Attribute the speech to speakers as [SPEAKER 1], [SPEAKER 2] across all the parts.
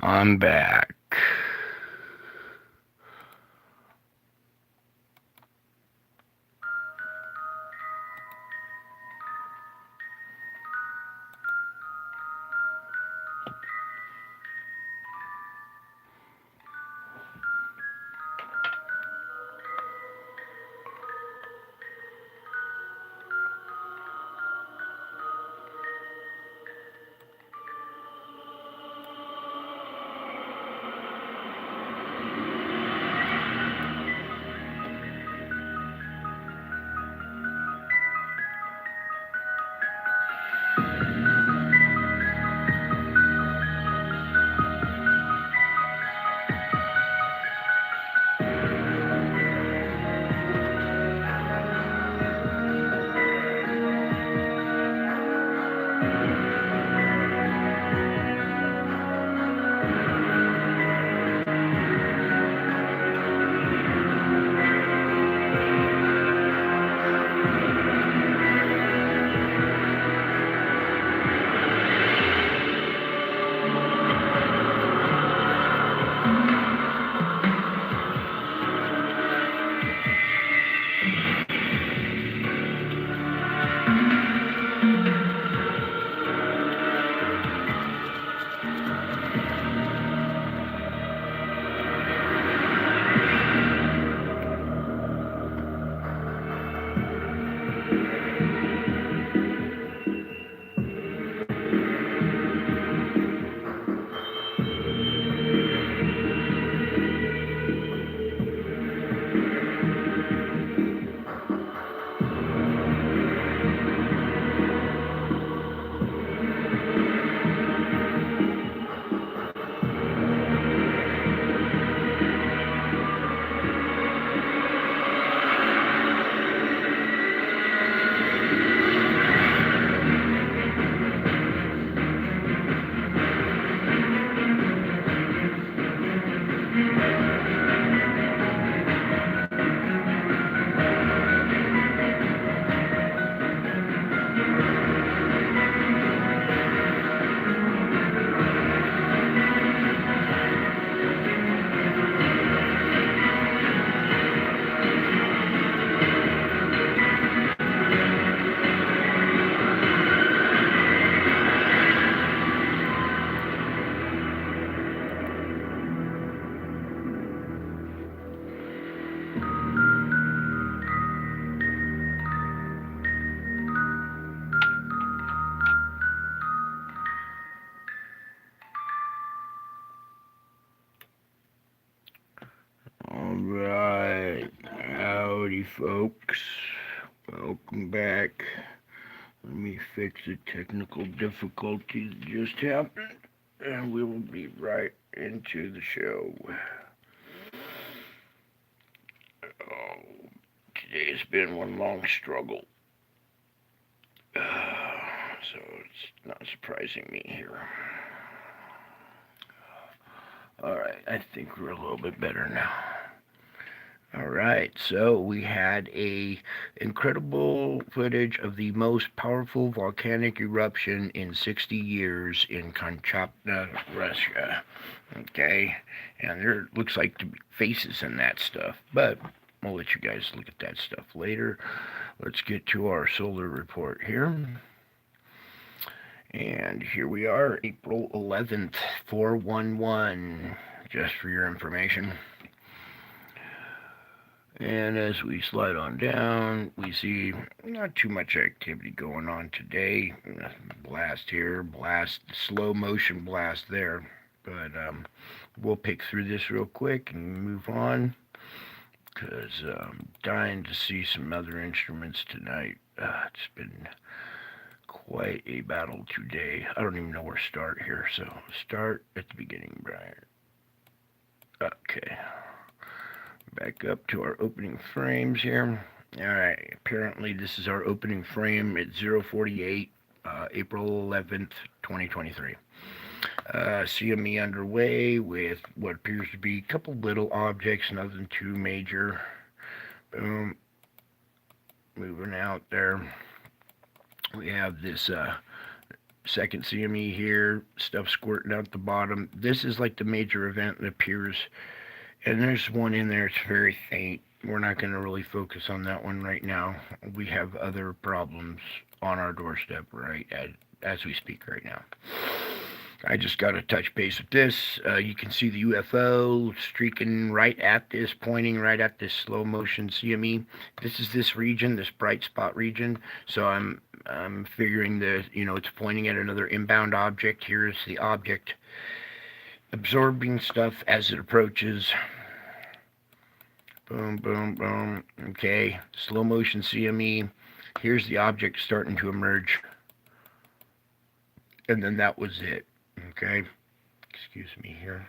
[SPEAKER 1] I'm back. Alright, howdy folks. Welcome back. Let me fix the technical difficulties that just happened, and we will be right into the show. Oh, today's been one long struggle, so it's not surprising me here. Alright, I think we're a little bit better now. All right, so we had a incredible footage of the most powerful volcanic eruption in 60 years in Kamchatka, Russia. Okay, and there looks like to be faces in that stuff, but we'll let you guys look at that stuff later. Let's get to our solar report here. And here we are, April 11th, 411, just for your information. And as we slide on down, we see not too much activity going on today. Blast here, blast, slow motion blast there. But we'll pick through this real quick and move on because I'm dying to see some other instruments tonight. It's been quite a battle today. I don't even know where to start here, so start at the beginning, Brian. Okay. Back up to our opening frames here. Alright, apparently this is our opening frame at 048, April 11th, 2023. CME underway with what appears to be a couple little objects, nothing too major. Boom. Moving out there. We have this second CME here, stuff squirting out the bottom. This is like the major event that appears, and there's one in there. It's very faint. We're not going to really focus on that one right now. We have other problems on our doorstep right as we speak right now. I just got to touch base with this. You can see the UFO streaking right at this, pointing right at this slow motion CME. This is this region, this bright spot region. So I'm figuring that, it's pointing at another inbound object. Here's the object absorbing stuff as it approaches. Boom, boom, boom. Okay, slow motion CME. Here's the object starting to emerge. And then that was it. Okay, excuse me here.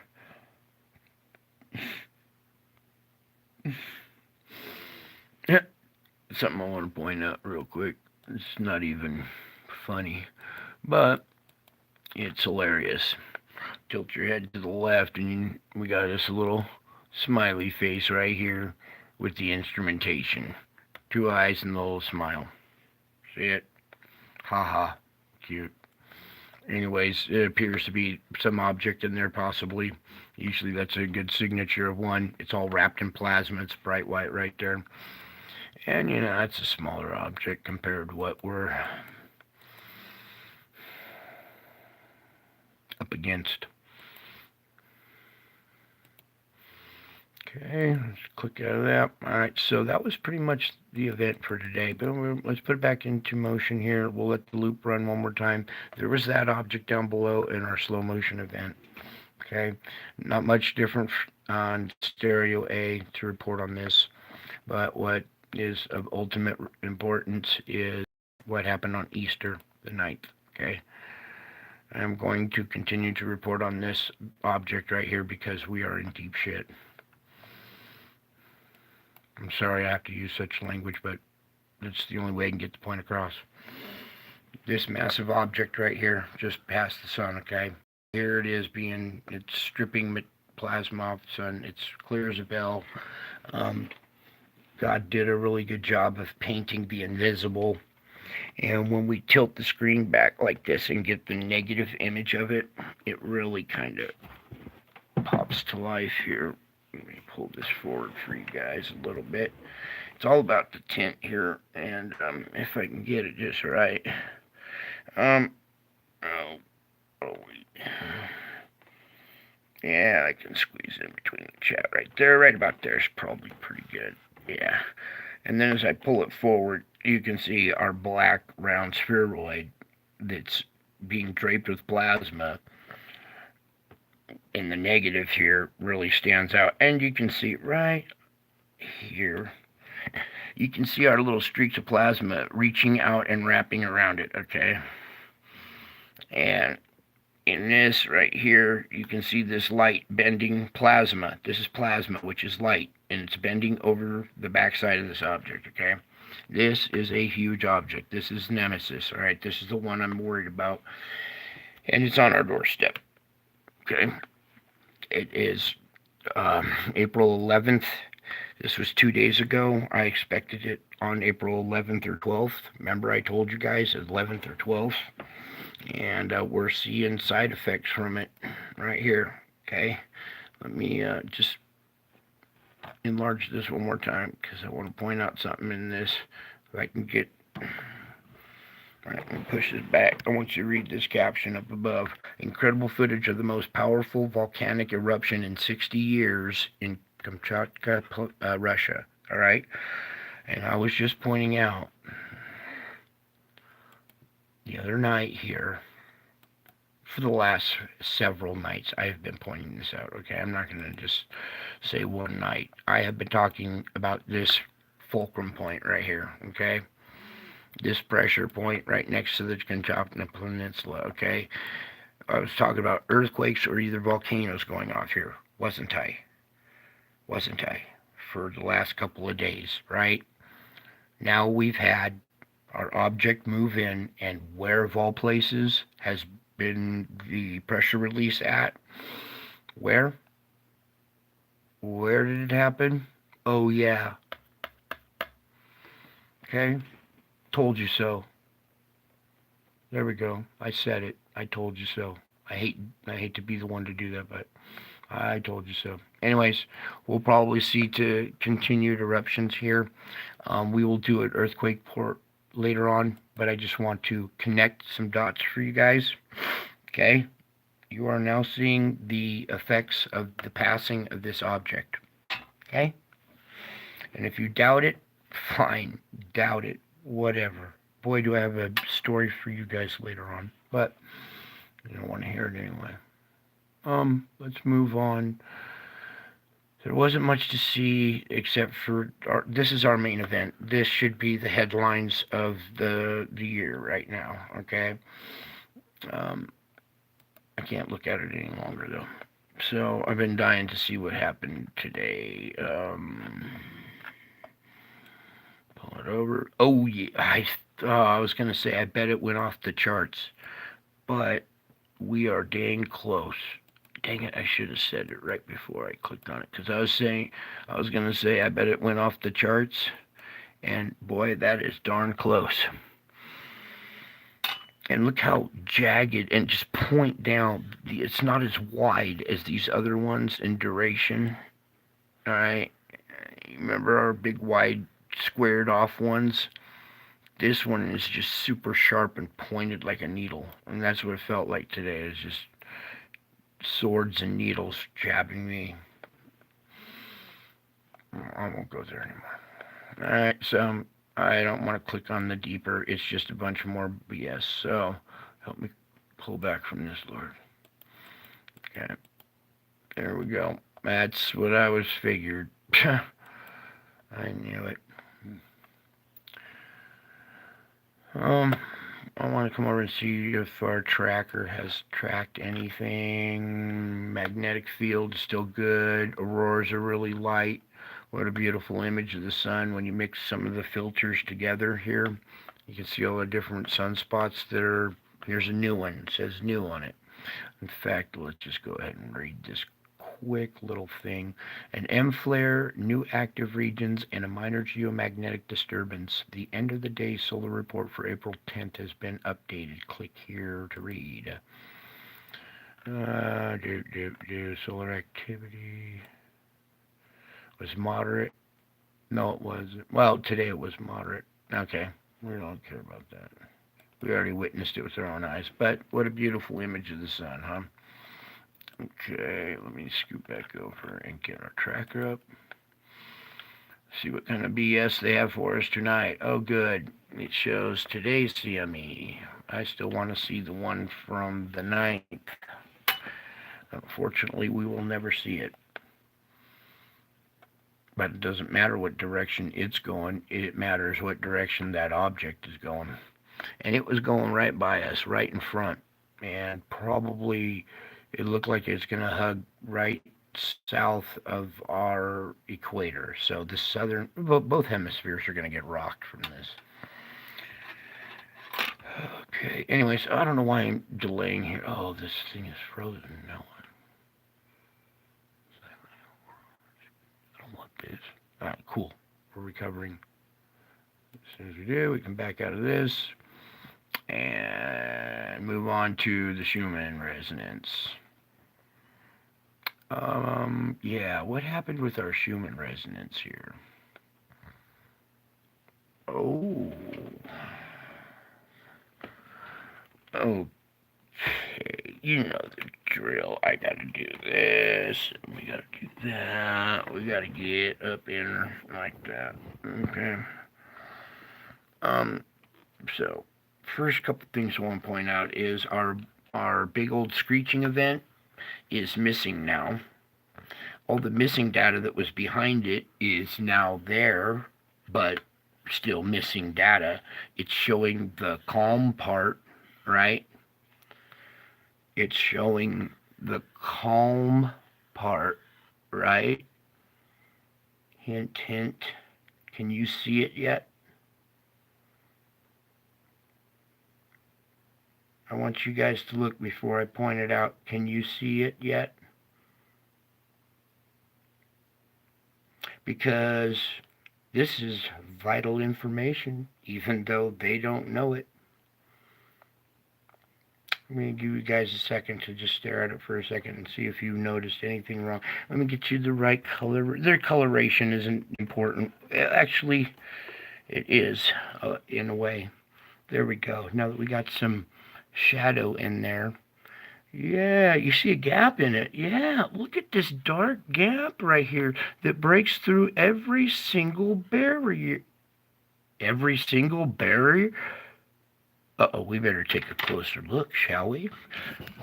[SPEAKER 1] Something I want to point out real quick. It's not even funny, but it's hilarious. Tilt your head to the left, and we got this little smiley face right here with the instrumentation. 2 eyes and the little smile. See it? Haha. Cute. Anyways, it appears to be some object in there, possibly. Usually that's a good signature of one. It's all wrapped in plasma. It's bright white right there. And, that's a smaller object compared to what we're up against. Okay, let's click out of that. Alright, so that was pretty much the event for today. But let's put it back into motion here. We'll let the loop run one more time. There was that object down below in our slow motion event. Okay, not much different on stereo A to report on this. But what is of ultimate importance is what happened on Easter the 9th. Okay, I'm going to continue to report on this object right here because we are in deep shit. I'm sorry I have to use such language, but that's the only way I can get the point across. This massive object right here, just past the sun, okay? Here it is it's stripping plasma off the sun. It's clear as a bell. God did a really good job of painting the invisible. And when we tilt the screen back like this and get the negative image of it, it really kind of pops to life here. Let me pull this forward for you guys a little bit. It's all about the tint here, and if I can get it just right. Yeah, I can squeeze in between the chat right there. Right about there is probably pretty good. Yeah. And then as I pull it forward, you can see our black round spheroid that's being draped with plasma in the negative here really stands out. And you can see right here, you can see our little streaks of plasma reaching out and wrapping around it, okay? And in this right here, you can see this light bending plasma. This is plasma, which is light, and it's bending over the backside of this object, okay? This is a huge object. This is Nemesis, all right? This is the one I'm worried about, and it's on our doorstep, okay? It is April 11th. This was 2 days ago. I expected it on April 11th or 12th. Remember I told you guys 11th or 12th? And we're seeing side effects from it right here, okay? Let me just enlarge this one more time because I want to point out something in this. If I can get... All right, let me push this back. I want you to read this caption up above. Incredible footage of the most powerful volcanic eruption in 60 years in Kamchatka, Russia. All right? And I was just pointing out the other night here, for the last several nights, I have been pointing this out, okay? I'm not going to just say one night. I have been talking about this fulcrum point right here, okay? This pressure point right next to the Kamchatka Peninsula, okay? I was talking about earthquakes or either volcanoes going off here. Wasn't I? Wasn't I? For the last couple of days, right? Now we've had our object move in, and where of all places has been the pressure release at? Where? Where did it happen? Oh, yeah. Okay? Told you so. There we go. I said it. I told you so. I hate to be the one to do that, but I told you so. Anyways, we'll probably see to continued eruptions here. We will do an earthquake port later on, but I just want to connect some dots for you guys. Okay, you are now seeing the effects of the passing of this object. Okay, and if you doubt it, fine, doubt it, whatever. Boy, do I have a story for you guys later on, but you don't want to hear it anyway. Let's move on. There wasn't much to see except for this is our main event. This should be the headlines of the year right now. Okay. Um, I can't look at it any longer though. So I've been dying to see what happened today. Pull it over. Oh yeah, I was gonna say I bet it went off the charts, but we are dang close. Dang it, I should have said it right before I clicked on it, because I was going to say, I bet it went off the charts, and boy, that is darn close. And look how jagged, and just point down, it's not as wide as these other ones in duration. Alright, remember our big wide squared off ones? This one is just super sharp and pointed like a needle, and that's what it felt like today. It's just swords and needles jabbing me. I won't go there anymore. Alright, so I don't want to click on the deeper. It's just a bunch more BS. So help me pull back from this, Lord. Okay. There we go. That's what I was figured. I knew it. I want to come over and see if our tracker has tracked anything. Magnetic field is still good. Auroras are really light. What a beautiful image of the sun when you mix some of the filters together here. You can see all the different sunspots that are. Here's a new one. It says new on it. In fact, let's just go ahead and read this quick little thing. An M flare, new active regions, and a minor geomagnetic disturbance. The end of the day solar report for April 10th has been updated. Click here to read. Solar activity was moderate. No, it wasn't. Well, today it was moderate. Okay, we don't care about that. We already witnessed it with our own eyes. But what a beautiful image of the sun, huh? Okay, let me scoot back over and get our tracker up. See what kind of BS they have for us tonight. Oh, good. It shows today's CME. I still want to see the one from the 9th. Unfortunately, we will never see it. But it doesn't matter what direction it's going. It matters what direction that object is going. And it was going right by us, right in front. And probably it looked like it's going to hug right south of our equator. So the southern, both hemispheres are going to get rocked from this. Okay, anyways, I don't know why I'm delaying here. Oh, this thing is frozen. No. I don't want this. Alright, cool. We're recovering. As soon as we do, we can back out of this and move on to the Schumann resonance. Yeah, what happened with our Schumann resonance here? Oh. Okay, you know the drill. I gotta do this. We gotta do that. We gotta get up in like that. Okay. So first couple things I want to point out is our big old screeching event is missing now. All the missing data that was behind it is now there, but still missing data. It's showing the calm part, right? It's showing the calm part, right? Hint, hint. Can you see it yet? I want you guys to look before I point it out. Can you see it yet? Because this is vital information, even though they don't know it. I'm going to give you guys a second to just stare at it for a second and see if you noticed anything wrong. Let me get you the right color. Their coloration isn't important. Actually, it is, in a way. There we go. Now that we got some shadow in there. Yeah, you see a gap in it. Yeah, look at this dark gap right here that breaks through every single barrier. Every single barrier? Uh-oh, we better take a closer look, shall we?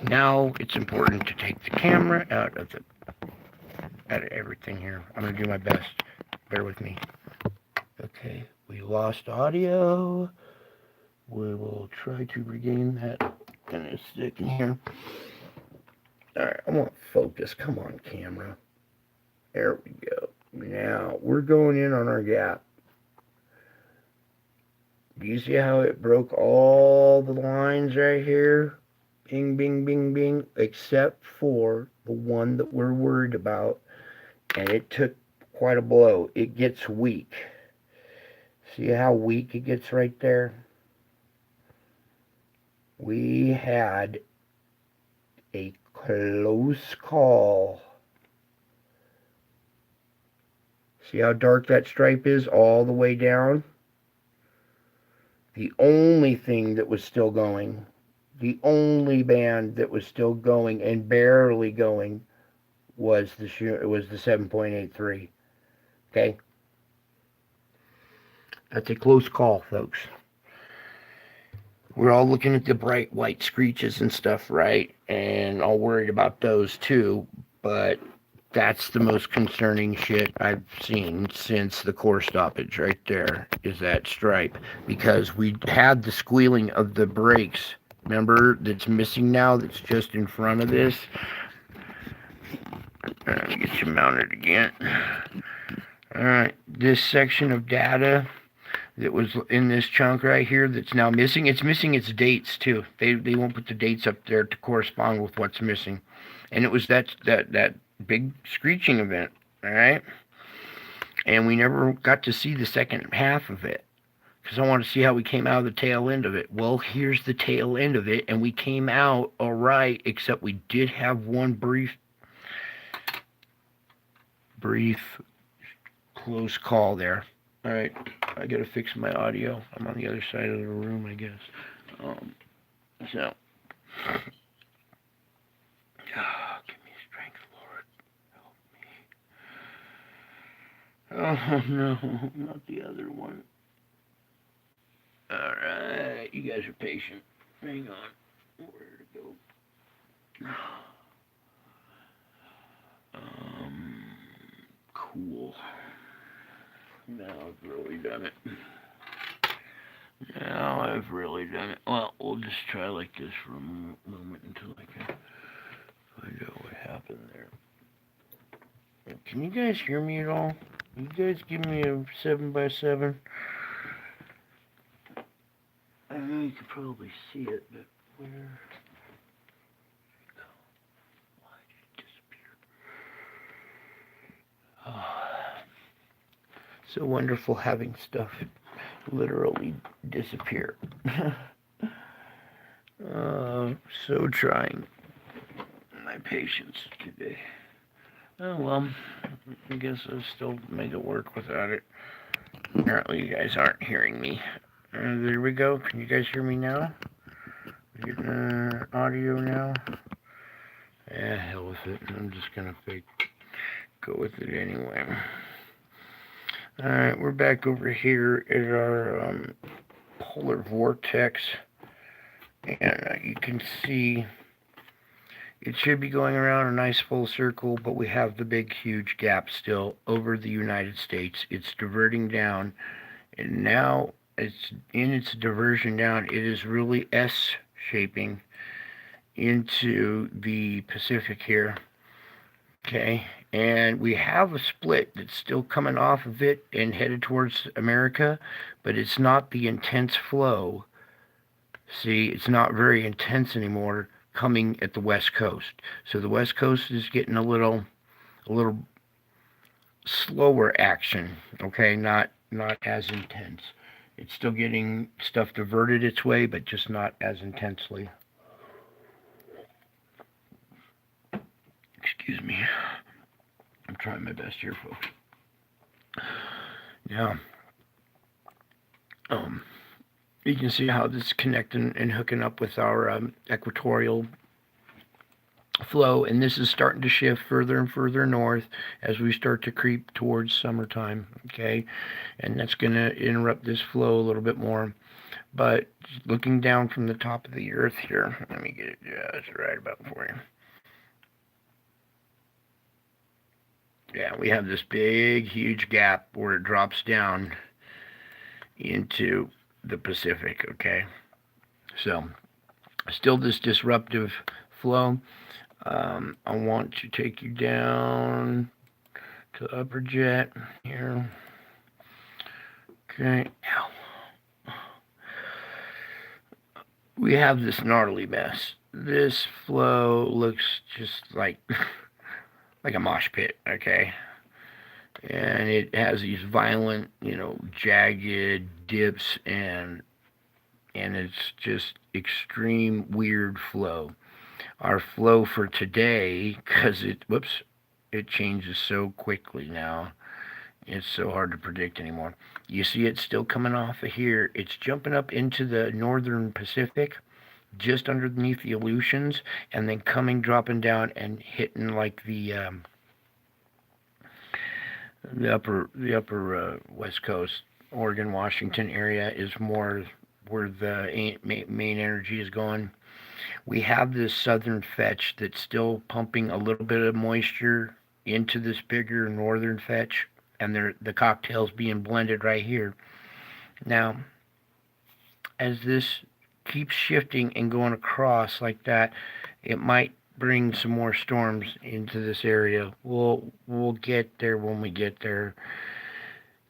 [SPEAKER 1] Now it's important to take the camera out of everything here. I'm going to do my best. Bear with me. Okay, we lost audio. We will try to regain that in a second here. Alright, I want focus. Come on, camera. There we go. Now, we're going in on our gap. Do you see how it broke all the lines right here? Bing, bing, bing, bing. Except for the one that we're worried about. And it took quite a blow. It gets weak. See how weak it gets right there? We had a close call. See how dark that stripe is all the way down? The only thing that was still going, the only band that was still going and barely going was the 7.83. Okay? That's a close call, folks. We're all looking at the bright white screeches and stuff, right? And all worried about those too, but that's the most concerning shit I've seen since the core stoppage right there, is that stripe. Because we had the squealing of the brakes, remember, that's missing now, that's just in front of this. Let me get you mounted again. Alright, this section of data that was in this chunk right here that's now missing, it's missing its dates too. They won't put the dates up there to correspond with what's missing. And it was that big screeching event, all right? And we never got to see the second half of it because I want to see how we came out of the tail end of it. Well, here's the tail end of it, and we came out all right, except we did have one brief close call there. All right, I got to fix my audio. I'm on the other side of the room, I guess. So, give me strength, Lord. Help me. Oh, no, not the other one. All right, you guys are patient. Hang on. Where to go? Cool. Now I've really done it. Well, we'll just try like this for a moment until I can find out what happened there. Can you guys hear me at all? Can you guys give me a 7x7? I know you can probably see it, but where did it go? Why did it disappear? Oh. So wonderful having stuff literally disappear. So trying my patience today. Oh well, I guess I'll still make it work without it. Apparently you guys aren't hearing me. There we go. Can you guys hear me now? We getting audio now? Yeah, hell with it. I'm just gonna go with it anyway. Alright, we're back over here at our polar vortex, and you can see it should be going around a nice full circle, but we have the big huge gap still over the United States. It's diverting down, and now it's in its diversion down, it is really S-shaping into the Pacific here. Okay, and we have a split that's still coming off of it and headed towards America, but it's not the intense flow. See, it's not very intense anymore coming at the West Coast. So the West Coast is getting a little slower action, okay, not as intense. It's still getting stuff diverted its way, but just not as intensely. Excuse me. I'm trying my best here, folks. Yeah. You can see how this is connecting and hooking up with our equatorial flow, and this is starting to shift further and further north as we start to creep towards summertime. Okay, and that's going to interrupt this flow a little bit more. But looking down from the top of the earth here, let me get it just right about for you. Yeah, we have this big, huge gap where it drops down into the Pacific, okay? So, still this disruptive flow. I want to take you down to the upper jet here. Okay. We have this gnarly mess. This flow looks just like a mosh pit, okay? And it has these violent, jagged dips, and it's just extreme weird flow. Our flow for today, because it changes so quickly now. It's so hard to predict anymore. You see it still coming off of here. It's jumping up into the northern Pacific, just underneath the Aleutians, and then dropping down and hitting like the upper West Coast, Oregon, Washington area is more where the main energy is going. We have this southern fetch that's still pumping a little bit of moisture into this bigger northern fetch, and the cocktail's being blended right here. Now, as this keeps shifting and going across like that, it might bring some more storms into this area. We'll get there when we get there.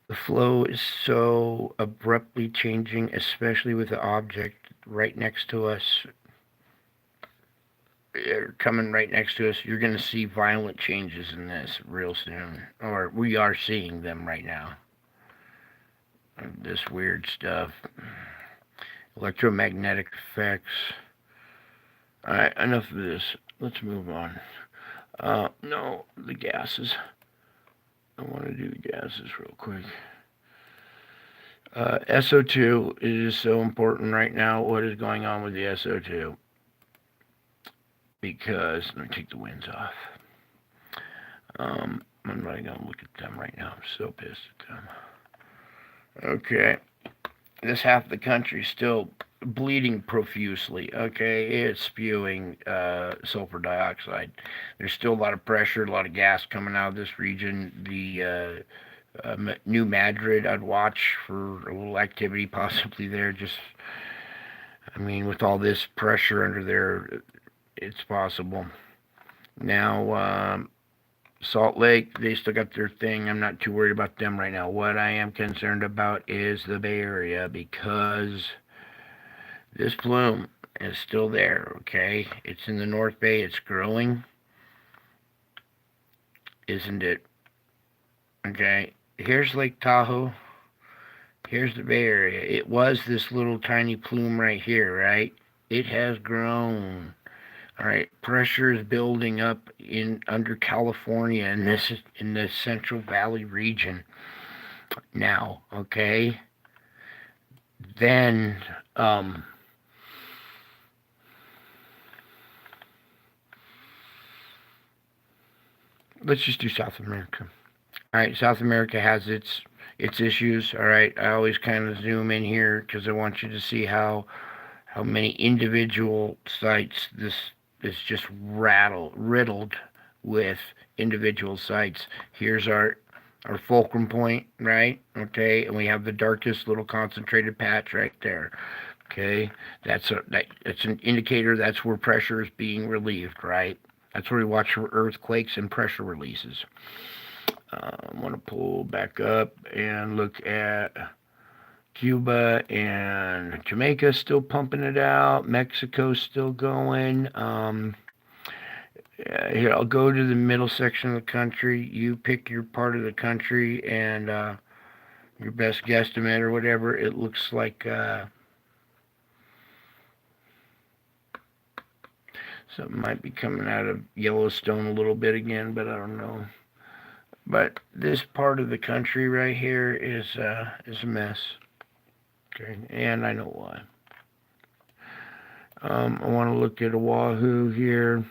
[SPEAKER 1] The flow is so abruptly changing, especially with the object right next to us, coming right next to us. You're going to see violent changes in this real soon, or we are seeing them right now. This weird stuff, electromagnetic effects. All right, enough of this. Let's move on. No, the gases. I want to do the gases real quick. SO2 is so important right now. What is going on with the SO2? Because, let me take the winds off. I'm not going to look at them right now. I'm so pissed at them. Okay. This half of the country is still bleeding profusely. Okay, it's spewing sulfur dioxide. There's still a lot of pressure, a lot of gas coming out of this region. The New Madrid, I'd watch for a little activity possibly there. With all this pressure under there, it's possible. Now, Salt Lake, they still got their thing. I'm not too worried about them right now. What I am concerned about is the Bay Area, because this plume is still there, okay? It's in the North Bay. It's growing. Isn't it? Okay. Here's Lake Tahoe. Here's the Bay Area. It was this little tiny plume right here, right? It has grown. All right, pressure is building up under California in the Central Valley region now, okay? Then let's just do South America. All right, South America has its issues. All right, I always kind of zoom in here because I want you to see how many individual sites this is just riddled with individual sites. Here's our fulcrum point, right? Okay, and we have the darkest little concentrated patch right there. Okay, that's an indicator. That's where pressure is being relieved, right? That's where we watch for earthquakes and pressure releases. I want to pull back up and look at Cuba and Jamaica still pumping it out. Mexico's still going. Here, I'll go to the middle section of the country. You pick your part of the country and your best guesstimate or whatever. It looks like Something might be coming out of Yellowstone a little bit again, but I don't know. But this part of the country right here is a mess. Okay, and I know why. I want to look at Oahu here.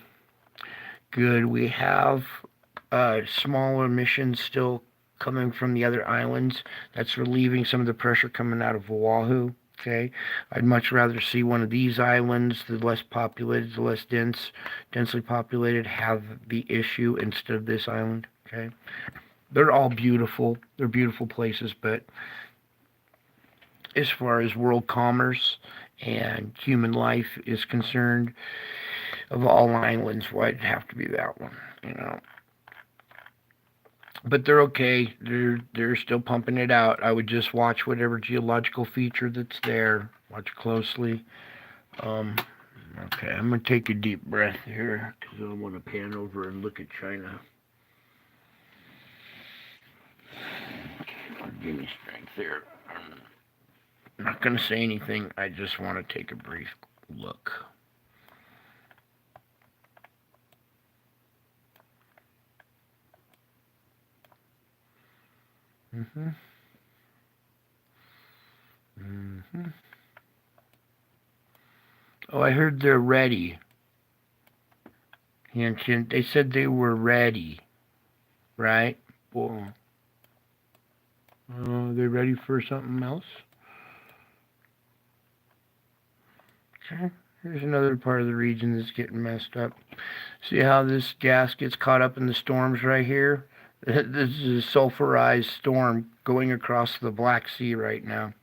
[SPEAKER 1] Good. We have small emissions still coming from the other islands. That's relieving some of the pressure coming out of Oahu. Okay, I'd much rather see one of these islands, the less populated, the less densely populated, have the issue instead of this island. Okay, they're all beautiful. They're beautiful places, but as far as world commerce and human life is concerned, of all islands, why it'd have to be that one, you know? But they're okay. They're still pumping it out. I would just watch whatever geological feature that's there. Watch closely. Okay, I'm gonna take a deep breath here because I want to pan over and look at China. Give me strength there. I'm not gonna say anything. I just want to take a brief look. Oh, I heard they're ready. Hint, hint. They said they were ready, right? Well, they ready for something else? Okay. Here's another part of the region that's getting messed up. See how this gas gets caught up in the storms right here? This is a sulfurized storm going across the Black Sea right now.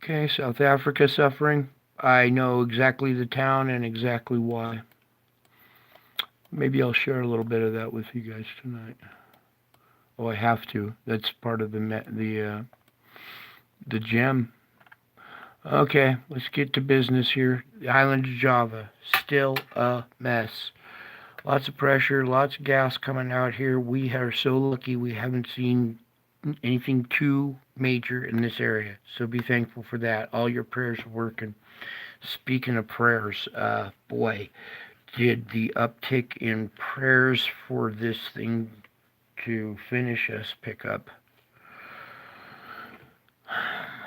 [SPEAKER 1] Okay, South Africa suffering. I know exactly the town and exactly why. Maybe I'll share a little bit of that with you guys tonight. Oh, I have to. That's part of the gem. Okay, let's get to business here. The island of Java, still a mess. Lots of pressure, lots of gas coming out here. We are so lucky we haven't seen anything too major in this area. So be thankful for that. All your prayers are working. Speaking of prayers, boy, did the uptick in prayers for this thing to finish us pick up.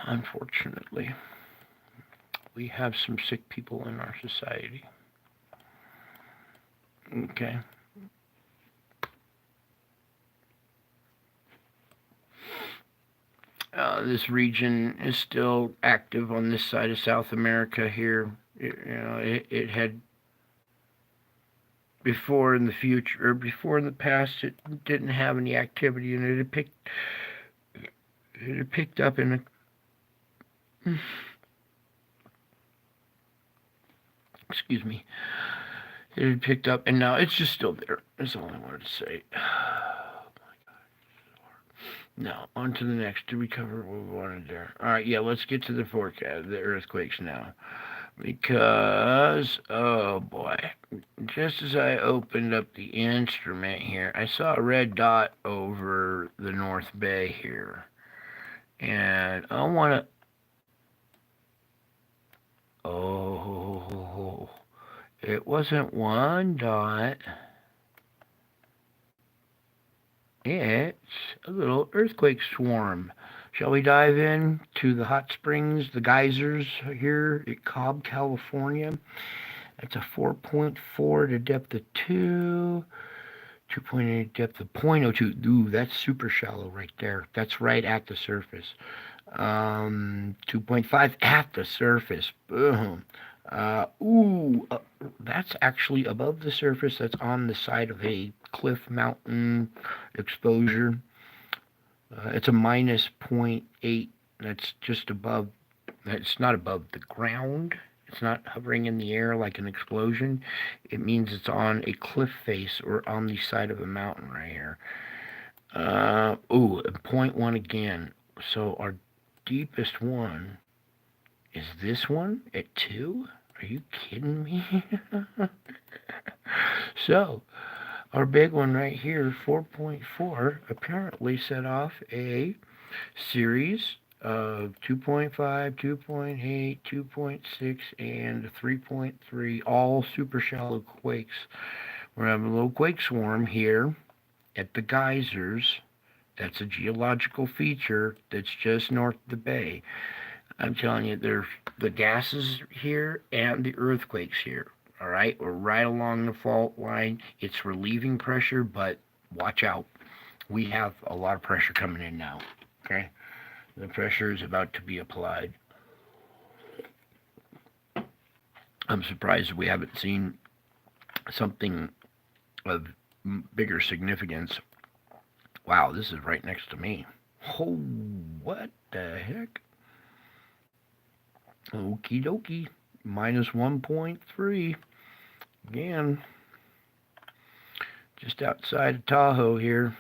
[SPEAKER 1] Unfortunately, we have some sick people in our society. Okay. This region is still active on this side of South America here. It had before in the future, or before in the past, it didn't have any activity, and it had picked up in a excuse me. It had picked up, and now it's just still there. That's all I wanted to say. Now, on to the next. Did we cover what we wanted there? All right, yeah, let's get to the forecast, the earthquakes now. Because, oh boy, just as I opened up the instrument here, I saw a red dot over the North Bay here. And I want to, oh, it wasn't one dot. It's a little earthquake swarm. Shall we dive in to the hot springs, the geysers here at Cobb, California? That's a 4.4 to depth of 2, 2.8 depth of 0.02. Ooh, that's super shallow right there. That's right at the surface. 2.5 at the surface. Boom. That's actually above the surface. That's on the side of a cliff mountain exposure. It's a minus 0.8. That's just above. It's not above the ground. It's not hovering in the air like an explosion. It means it's on a cliff face or on the side of a mountain right here. 0.1 again. So our deepest one is this one at 2? Are you kidding me? So, our big one right here, 4.4, apparently set off a series 2.5, 2.8, 2.6, and 3.3, all super shallow quakes. We're having a little quake swarm here at the geysers. That's a geological feature that's just north of the bay. I'm telling you, there's the gases here and the earthquakes here. All right, we're right along the fault line. It's relieving pressure, but watch out. We have a lot of pressure coming in now. Okay, the pressure is about to be applied. I'm surprised we haven't seen something of bigger significance. Wow, this is right next to me. Oh, what the heck? Okie dokie. Minus 1.3. Again, just outside of Tahoe here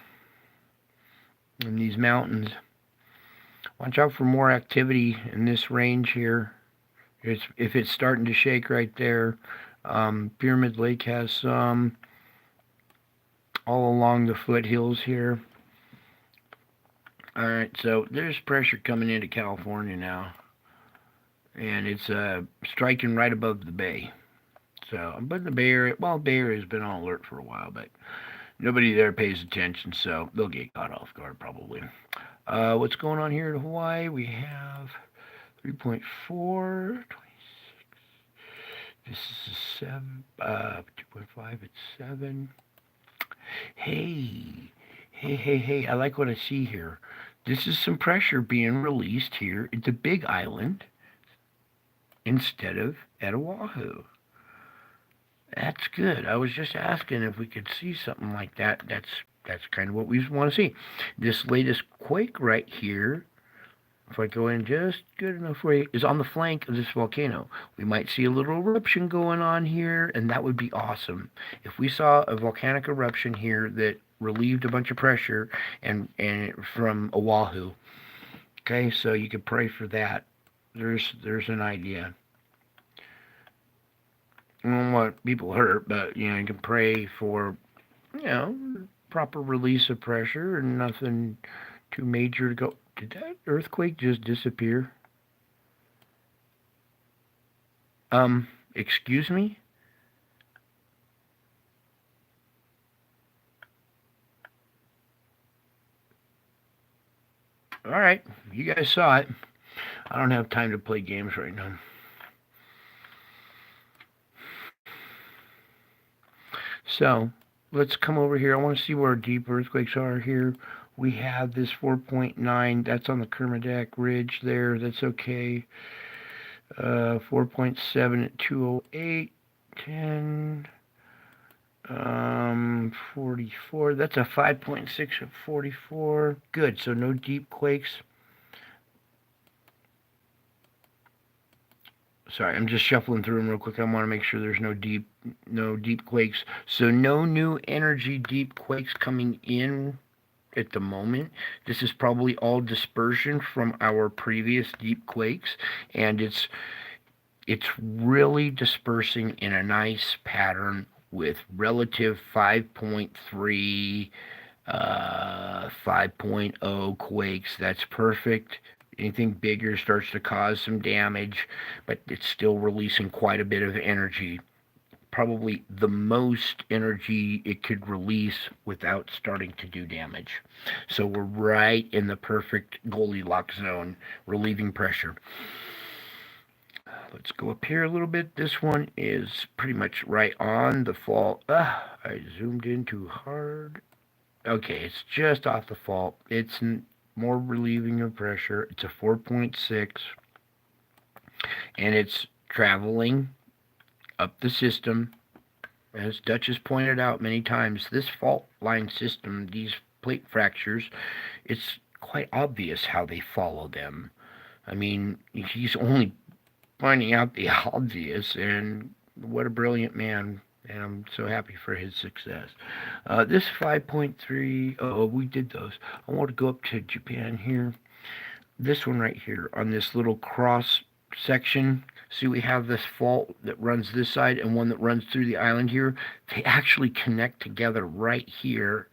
[SPEAKER 1] in these mountains. Watch out for more activity in this range here. If it's starting to shake right there. Pyramid Lake has some all along the foothills here. All right, so there's pressure coming into California now, and it's striking right above the bay. So, but the Bay Area, well, Bay Area has been on alert for a while, but nobody there pays attention, so they'll get caught off guard probably. What's going on here in Hawaii? We have 3.4, 26. This is a 7, 2.5, it's 7. Hey, hey, I like what I see here. This is some pressure being released here into Big Island instead of at Oahu. That's good. I was just asking if we could see something like that. That's kind of what we want to see. This latest quake right here, if I go in just good enough way, is on the flank of this volcano. We might see a little eruption going on here, and that would be awesome. If we saw a volcanic eruption here that relieved a bunch of pressure and from Oahu. Okay, so you could pray for that. There's an idea. I don't want people hurt, but you can pray for proper release of pressure and nothing too major to go. Did that earthquake just disappear? Excuse me? All right, you guys saw it. I don't have time to play games right now. So, let's come over here. I want to see where deep earthquakes are here. We have this 4.9. That's on the Kermadec Ridge there. That's okay. 4.7 at 208. 10. 44. That's a 5.6 at 44. Good. So no deep quakes. Sorry, I'm just shuffling through them real quick. I want to make sure there's no deep quakes. So no new energy deep quakes coming in at the moment. This is probably all dispersion from our previous deep quakes, and it's really dispersing in a nice pattern with relative 5.3, 5.0 quakes. That's perfect. Anything bigger starts to cause some damage, but it's still releasing quite a bit of energy. Probably the most energy it could release without starting to do damage. So we're right in the perfect Goldilocks zone, relieving pressure. Let's go up here a little bit. This one is pretty much right on the fault. I zoomed in too hard. Okay, it's just off the fault. It's more relieving of pressure. It's a 4.6, and it's traveling up the system. As Dutch has pointed out many times, this fault line system, these plate fractures, it's quite obvious how they follow them. I mean, he's only pointing out the obvious, and what a brilliant man, and I'm so happy for his success. This 5.3, we did those. I want to go up to Japan here. This one right here on this little cross section. See, we have this fault that runs this side and one that runs through the island here. They actually connect together right here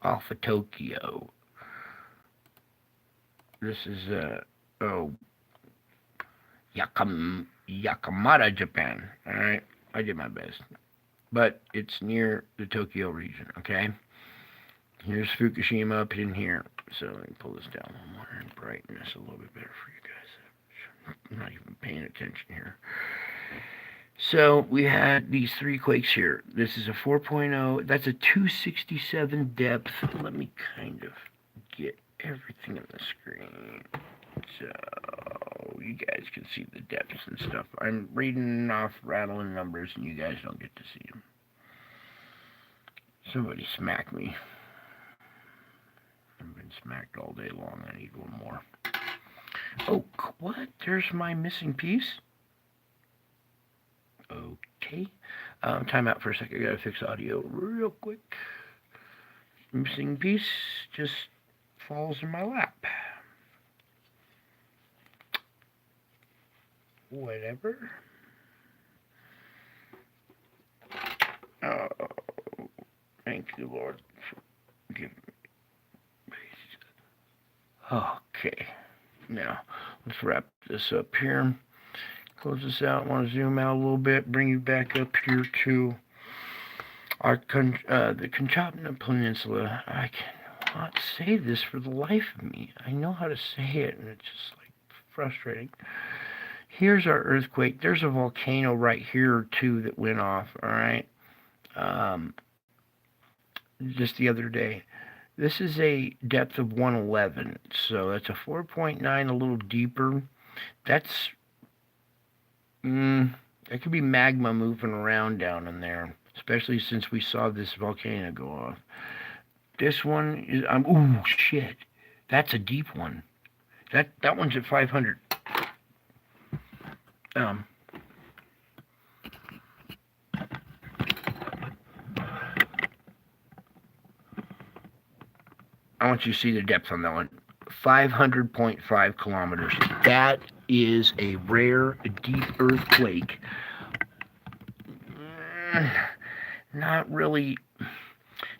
[SPEAKER 1] off of Tokyo. This is oh, Yakamata, Japan. All right, I did my best, but it's near the Tokyo region. Okay, here's Fukushima up in here. So let me pull this down a little more and brighten this a little bit better for you guys. I'm not even paying attention here. So we had these 3 quakes here. This is a 4.0. That's a 267 depth. Let me kind of get everything on the screen so you guys can see the depths and stuff. I'm reading off rattling numbers and you guys don't get to see them. Somebody smack me. I've been smacked all day long. I need one more. Oh, what? There's my missing piece? Okay. Time out for a second. I gotta fix audio real quick. Missing piece just falls in my lap. Whatever. Oh, thank you, Lord, for giving me. Okay. Now, let's wrap this up here. Close this out. I want to zoom out a little bit, bring you back up here to our the Conchapna Peninsula. I cannot say this for the life of me. I know how to say it, and it's just like frustrating. Here's our earthquake. There's a volcano right here too that went off. All right, just the other day. This is a depth of 111, so that's a 4.9, a little deeper. That's it could be magma moving around down in there, especially since we saw this volcano go off. This one is, ooh, shit. That's a deep one. That one's at 500. I want you to see the depth on that one. 500.5 kilometers. That is a rare, deep earthquake. Not really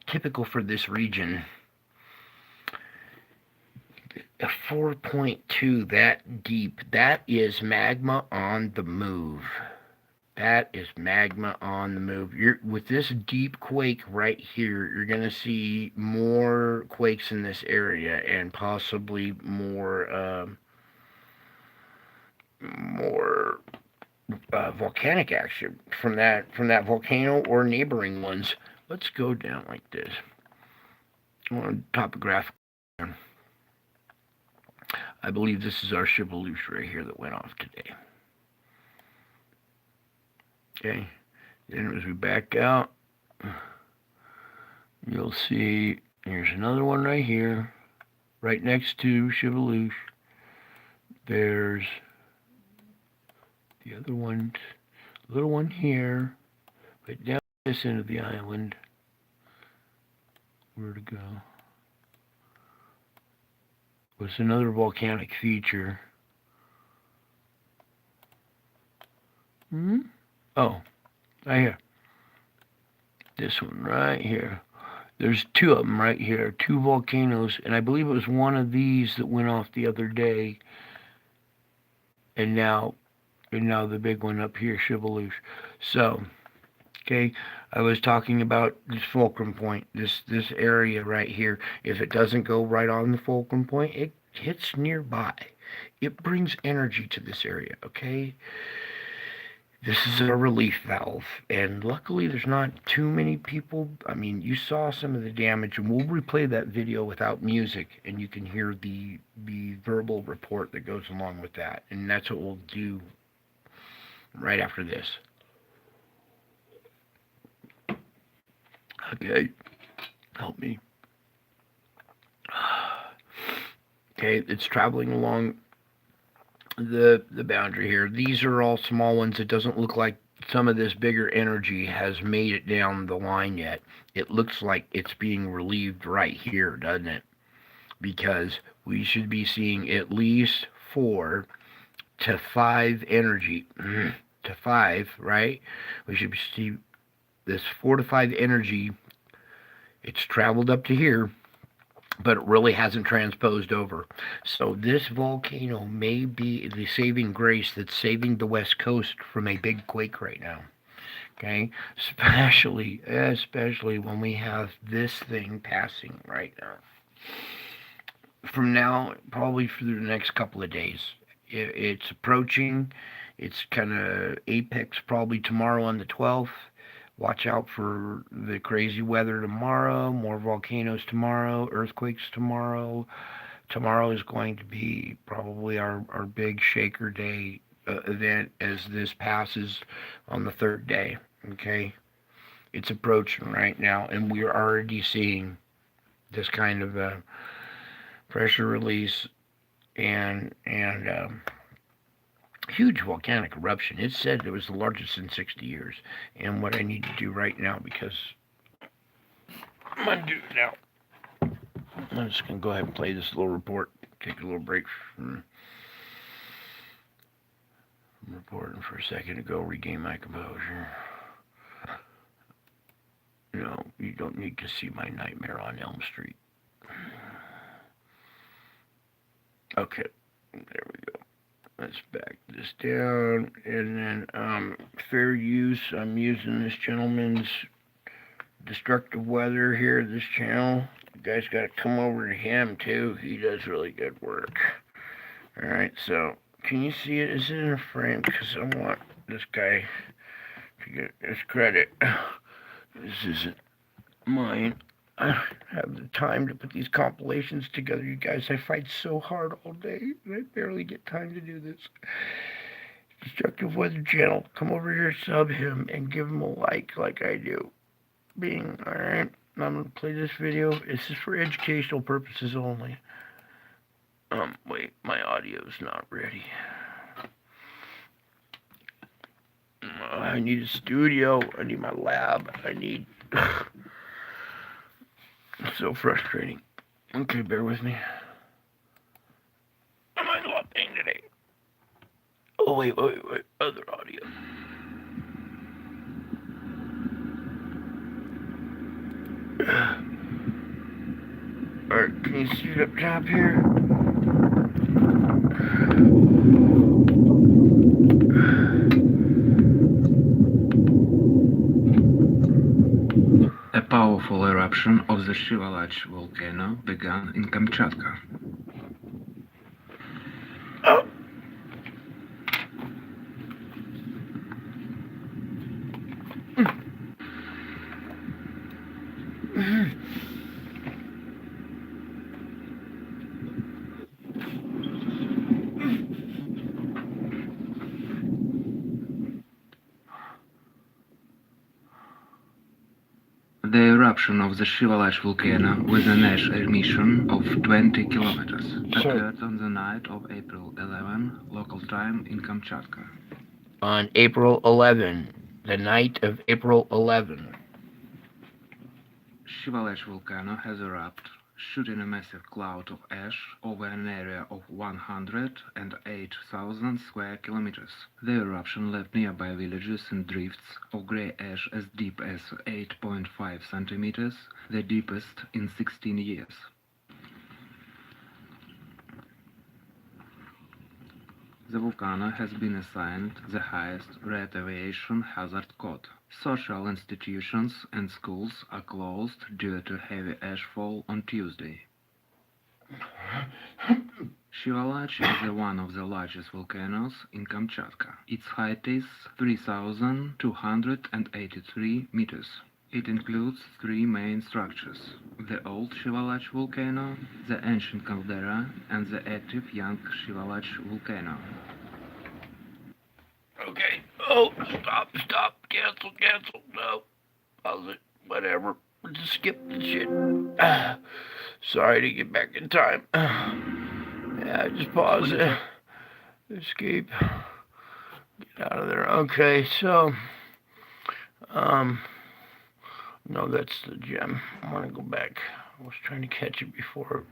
[SPEAKER 1] typical for this region. A 4.2 that deep. That is magma on the move. That is magma on the move. With this deep quake right here, you're going to see more quakes in this area and possibly more volcanic action from that volcano or neighboring ones. Let's go down like this. On topographic. I believe this is our Shiveluche right here that went off today. Okay, then as we back out, you'll see here's another one right here, right next to Shiveluche. There's the other one, little one here, right down this end of the island. Where to go? Was another volcanic feature. Oh, right here. This one right here. There's 2 of them right here. 2 volcanoes, and I believe it was one of these that went off the other day. And now the big one up here, Shiveluche. So, okay, I was talking about this fulcrum point, this area right here. If it doesn't go right on the fulcrum point, it hits nearby. It brings energy to this area, okay? This is a relief valve, and luckily there's not too many people. I mean, you saw some of the damage, and we'll replay that video without music, and you can hear the verbal report that goes along with that, and that's what we'll do right after this. Okay, help me. Okay, it's traveling along the boundary here. These are all small ones. It doesn't look like some of this bigger energy has made it down the line yet. It looks like it's being relieved right here, doesn't it? Because we should be seeing at least 4 to 5 energy to 5, right? We should see this 4 to 5 energy. It's traveled up to here. but it really hasn't transposed over. So this volcano may be the saving grace that's saving the West Coast from a big quake right now. Okay, especially when we have this thing passing right now. From now, probably for the next couple of days, it's approaching. It's kind of apex probably tomorrow on the 12th. Watch out for the crazy weather tomorrow, more volcanoes tomorrow, earthquakes tomorrow. Tomorrow is going to be probably our big shaker day event as this passes on the third day. Okay? It's approaching right now, and we're already seeing this kind of pressure release and huge volcanic eruption. It said it was the largest in 60 years. And what I need to do right now, because I'm going to do it now, I'm just going to go ahead and play this little report, take a little break from reporting for a second to go regain my composure. No, you don't need to see my nightmare on Elm Street. Okay, there we go. Let's back this down, and then fair use. I'm using this gentleman's destructive weather here, this channel. You guys got to come over to him too. He does really good work. All right, so can you see it? Is it in a frame? Because I want this guy to get his credit. This isn't mine. I don't have the time to put these compilations together, you guys. I fight so hard all day, and I barely get time to do this. Destructive Weather Channel. Come over here, sub him, and give him a like I do. Bing. Alright, I'm going to play this video. This is for educational purposes only. Wait, my audio's not ready. I need a studio. I need my lab. I need... It's so frustrating. Okay, bear with me. Am I not paying today? Oh, wait. Other audio. Alright, can you see it up top here?
[SPEAKER 2] A powerful eruption of the Shivalach volcano began in Kamchatka.
[SPEAKER 1] Oh.
[SPEAKER 2] The eruption of the Shivalach volcano with an ash emission of 20 kilometers occurred on the night of April 11, local time in Kamchatka.
[SPEAKER 1] On April 11, the night of April 11.
[SPEAKER 2] Shivalach volcano has erupted, shooting a massive cloud of ash over an area of 108,000 square kilometers. The eruption left nearby villages in drifts of grey ash as deep as 8.5 centimeters, the deepest in 16 years. The volcano has been assigned the highest red aviation hazard code. Social institutions and schools are closed due to heavy ashfall on Tuesday. Shivalach is one of the largest volcanoes in Kamchatka. Its height is 3,283 meters. It includes three main structures: the old Shivalach volcano, the ancient caldera, and the active young Shivalach volcano.
[SPEAKER 1] Okay. Oh, stop. Cancel. No. Pause it. Whatever. Just skip the shit. Sorry to get back in time. Yeah, just pause it. Escape. Get out of there. Okay, so... No, that's the gem. I want to go back. I was trying to catch it before.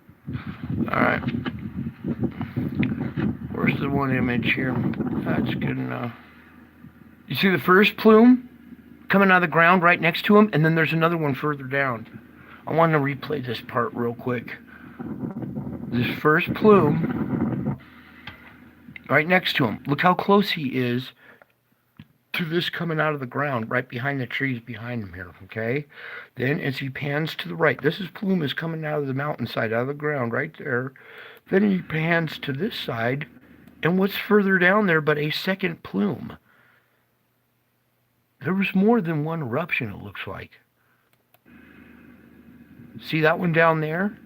[SPEAKER 1] Alright. Where's the one image here? That's good enough. You see the first plume coming out of the ground right next to him, and then there's another one further down. I want to replay this part real quick. This first plume right next to him. Look how close he is to this coming out of the ground right behind the trees behind him here, okay? Then as he pans to the right, plume is coming out of the mountainside, out of the ground right there. Then he pans to this side, and what's further down there but a second plume? There was more than one eruption, it looks like. See that one down there?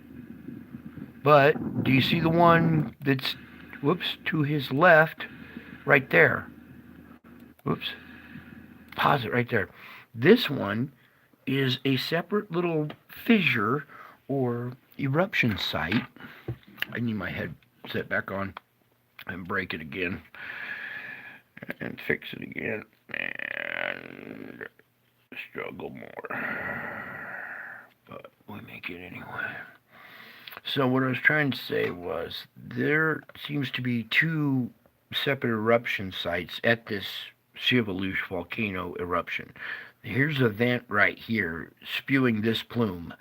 [SPEAKER 1] But do you see the one that's, to his left, right there? Pause it right there. This one is a separate little fissure or eruption site. I need my headset back on and break it again and fix it again and struggle more. But we make it anyway. So what I was trying to say was there seems to be two separate eruption sites at this Shivalush volcano eruption. Here's a vent right here spewing this plume.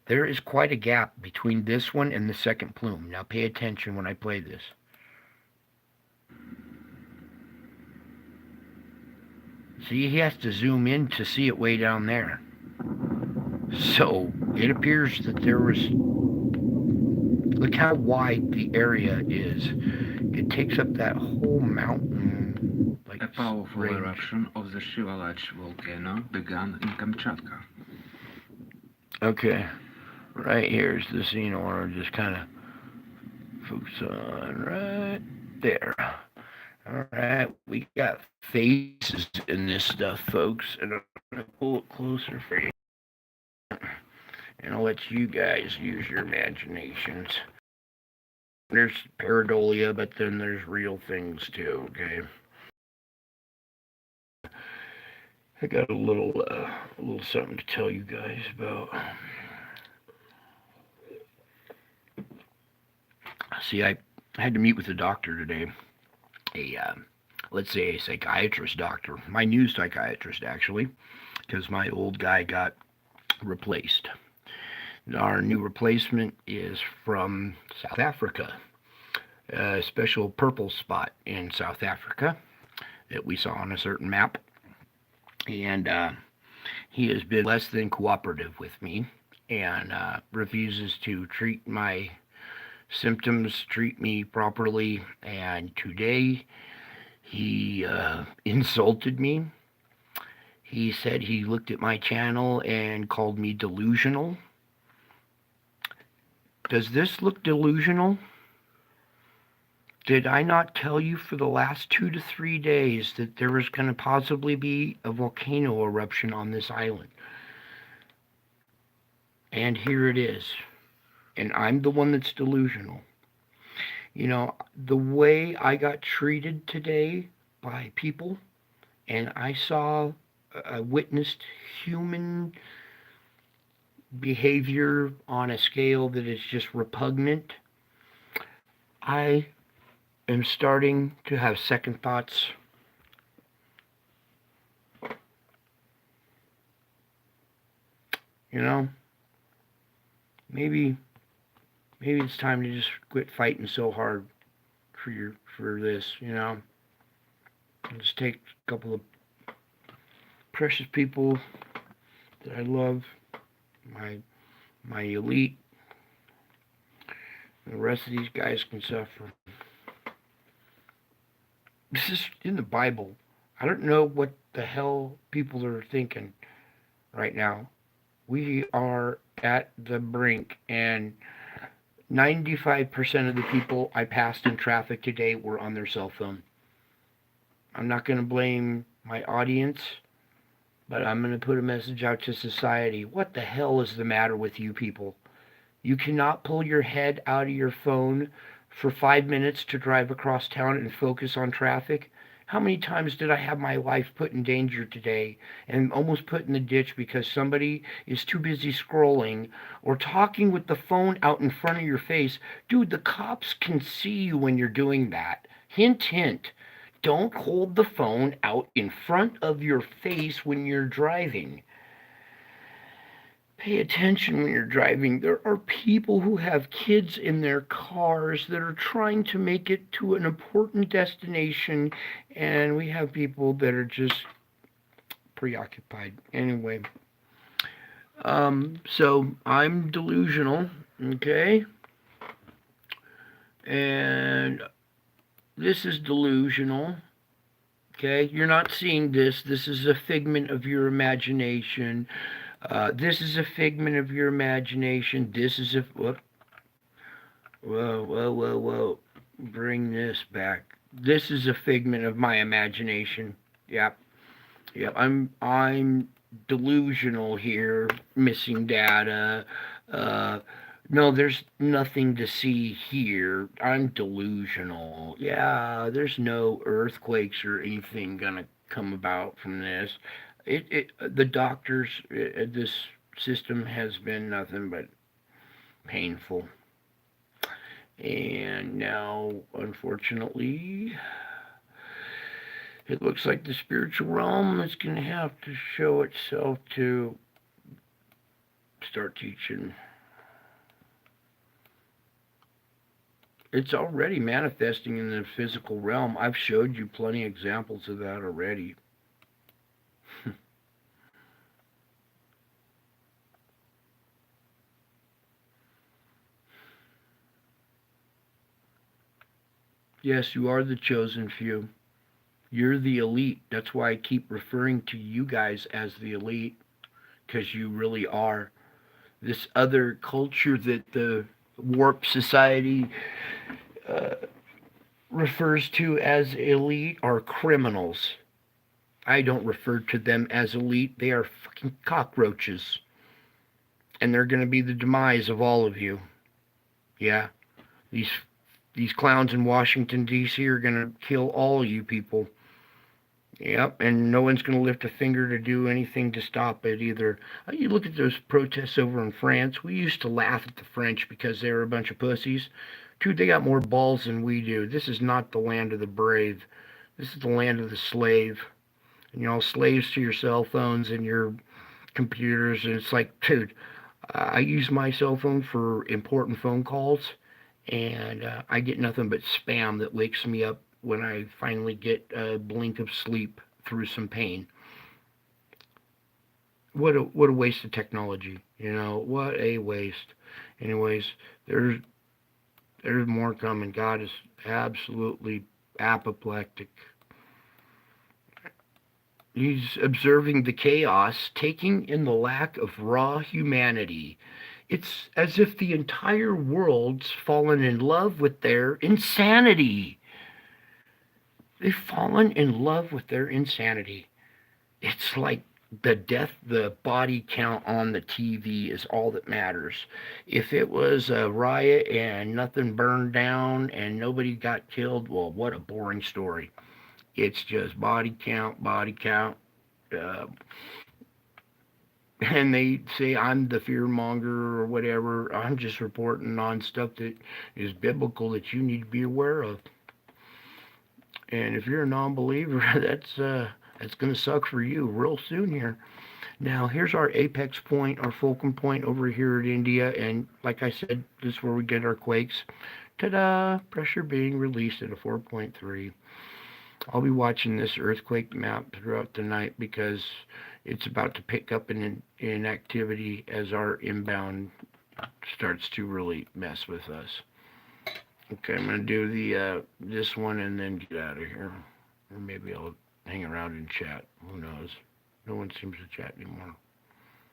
[SPEAKER 1] There is quite a gap between this one and the second plume. Now pay attention when I play this. See, he has to zoom in to see it way down there. So it appears that there was, look how wide the area is. It takes up that whole mountain. Like
[SPEAKER 2] a powerful eruption of the Shivalach volcano began in Kamchatka.
[SPEAKER 1] Okay, right here is the scene I want to just kind of focus on right there. Alright, we got faces in this stuff, folks, and I'm going to pull it closer for you. And I'll let you guys use your imaginations. There's pareidolia, but then there's real things too, okay? I got a little something to tell you guys about. See, I had to meet with a doctor today. Let's say a psychiatrist doctor. My new psychiatrist, actually, because my old guy got replaced. Our new replacement is from South Africa. A special purple spot in South Africa that we saw on a certain map. And he has been less than cooperative with me and refuses to treat my symptoms, treat me properly. And today he insulted me. He said he looked at my channel and called me delusional. Does this look delusional? Did I not tell you for the last 2 to 3 days that there was going to possibly be a volcano eruption on this island? And here it is. And I'm the one that's delusional. You know, the way I got treated today by people, and I witnessed human behavior on a scale that is just repugnant. I am starting to have second thoughts. You know, maybe it's time to just quit fighting so hard for this, you know. Just take a couple of precious people that I love, my elite, and the rest of these guys can suffer. This is in the Bible. I don't know what the hell people are thinking right now. We are at the brink, and 95% of the people I passed in traffic today were on their cell phone. I'm not going to blame my audience, but I'm going to put a message out to society. What the hell is the matter with you people? You cannot pull your head out of your phone for 5 minutes to drive across town and focus on traffic? How many times did I have my life put in danger today and almost put in the ditch because somebody is too busy scrolling or talking with the phone out in front of your face? Dude, the cops can see you when you're doing that. Hint, hint. Don't hold the phone out in front of your face when you're driving. Pay attention when you're driving. There are people who have kids in their cars that are trying to make it to an important destination, and we have people that are just preoccupied. Anyway, so I'm delusional, okay? And this is delusional. Okay, you're not seeing this. This is a figment of your imagination. This is a figment of your imagination. This is a whoop. Whoa, whoa, whoa, whoa. Bring this back. This is a figment of my imagination. Yep. Yep. I'm delusional here. Missing data. No, there's nothing to see here. I'm delusional. Yeah, there's no earthquakes or anything gonna come about from this. The doctors, this system has been nothing but painful. And now, unfortunately, it looks like the spiritual realm is going to have to show itself to start teaching. It's already manifesting in the physical realm. I've showed you plenty of examples of that already. Yes, you are the chosen few. You're the elite. That's why I keep referring to you guys as the elite, because you really are. This other culture that the warp society refers to as elite are criminals. I don't refer to them as elite. They are fucking cockroaches. And they're going to be the demise of all of you. Yeah. These clowns in Washington, D.C. are going to kill all you people. Yep, and no one's going to lift a finger to do anything to stop it either. You look at those protests over in France. We used to laugh at the French because they were a bunch of pussies. Dude, they got more balls than we do. This is not the land of the brave. This is the land of the slave. And, slaves to your cell phones and your computers. And it's like, dude, I use my cell phone for important phone calls. And I get nothing but spam that wakes me up when I finally get a blink of sleep through some pain. What a waste of technology, what a waste. Anyways, there's more coming. God is absolutely apoplectic. He's observing the chaos, taking in the lack of raw humanity. It's as if the entire world's fallen in love with their insanity. They've fallen in love with their insanity. It's like the body count on the TV is all that matters. If it was a riot and nothing burned down and nobody got killed, well, what a boring story. It's just body count. And they say I'm the fear monger or whatever. I'm just reporting on stuff that is biblical that you need to be aware of. And if you're a non-believer, that's going to suck for you real soon here. Now, here's our apex point, our fulcrum point over here at India. And like I said, this is where we get our quakes. Ta-da! Pressure being released at a 4.3. I'll be watching this earthquake map throughout the night because it's about to pick up in activity as our inbound starts to really mess with us. Okay, I'm going to do the this one and then get out of here. Or maybe I'll hang around and chat. Who knows? No one seems to chat anymore.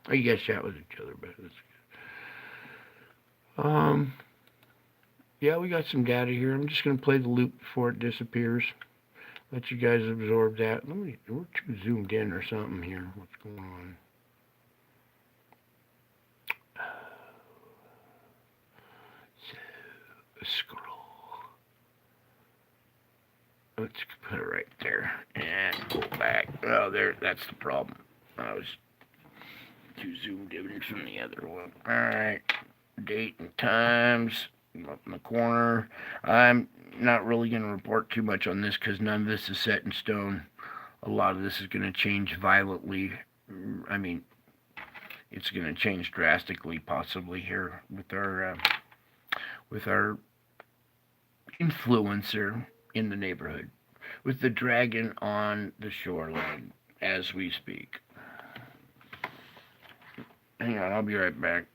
[SPEAKER 1] Oh, you guys chat with each other, but that's good. Yeah, we got some data here. I'm just going to play the loop before it disappears. Let you guys absorb that. We're too zoomed in or something here. What's going on? So, scroll. Let's put it right there and go back. Oh, there. That's the problem. I was too zoomed in from the other one. All right. Date and times. Up in the corner. I'm not really going to report too much on this because none of this is set in stone. A lot of this is going to change violently. I mean, it's going to change drastically, possibly here with our influencer in the neighborhood, with the dragon on the shoreline as we speak. Hang on, I'll be right back.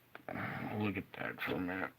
[SPEAKER 1] Look at that for a minute.